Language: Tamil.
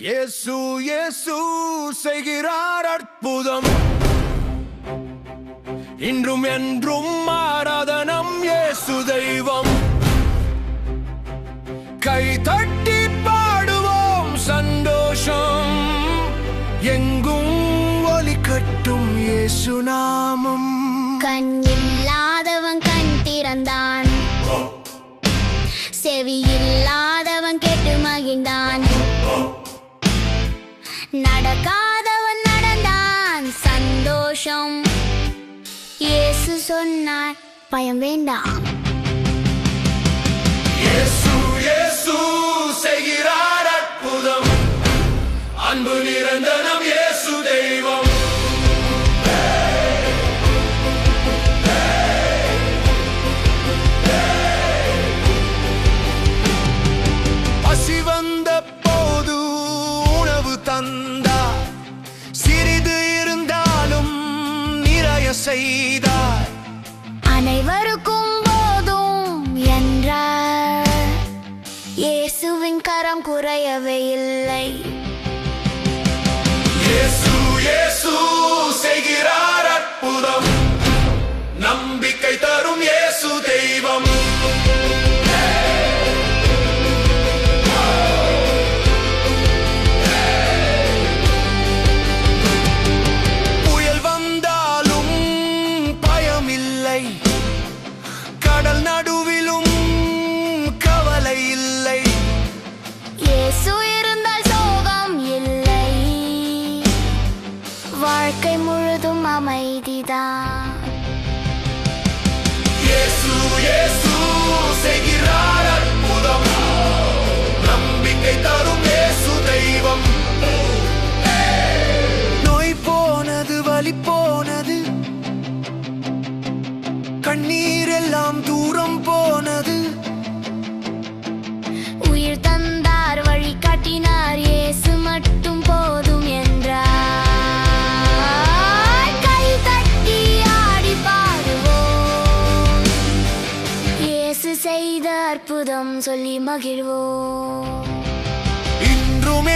இயேசு இயேசு செய்கிறார் அற்புதம், இன்றும் என்றும் ஆராதனம். இயேசு தெய்வம், கை தட்டி பாடுவோம் சந்தோஷம், எங்கும் ஒலிக்கட்டும் இயேசு நாமம். கண் இல்லாதவன் கண் திறந்தான், செவி இல்லாதவன் கேட்டு மகிழ்ந்தான், நடக்காதவன் நடந்தான் சந்தோஷம். இயேசு சொன்னார் பயம் வேண்டாம். இயேசு இயேசு செய்கிறார் அற்புதம், அன்பு நிரந்தரம். இயேசு தெய்வம், பசி வந்த போது உணவு தந்தார், சிறிது இருந்தாலும் நிறைய செய்தார். அனைவருக்கும் போதும் என்றார், இயேசுவின் கரம் குறையவே இல்லை. இயேசு இயேசு செய்கிறார் அற்புதம், நம்பிக்கை தரும் இயேசு தெய்வம். புயல் வந்தாலும் பயமில்லை, கடல் நடுவிலும் கவலை இல்லை. இயேசு இருந்தால் சோகம் இல்லை, வாழ்க்கை முழுதும் அமைதிதான். இயேசு இயேசு செய்கிறார் அற்புதம், நம்பிக்கை தரும் இயேசு தெய்வம். நோய் போனது, வலி போனது, கண்ணீர் எல்லாம் தூரம் போனது. உயிர் தந்தார், வழி காட்டினார், இயேசு மட்டும் போதும் என்றார். கை தட்டி ஆடி பாடுவோம், இயேசு செய்த அற்புதம் சொல்லி மகிழ்வோம். இன்றும்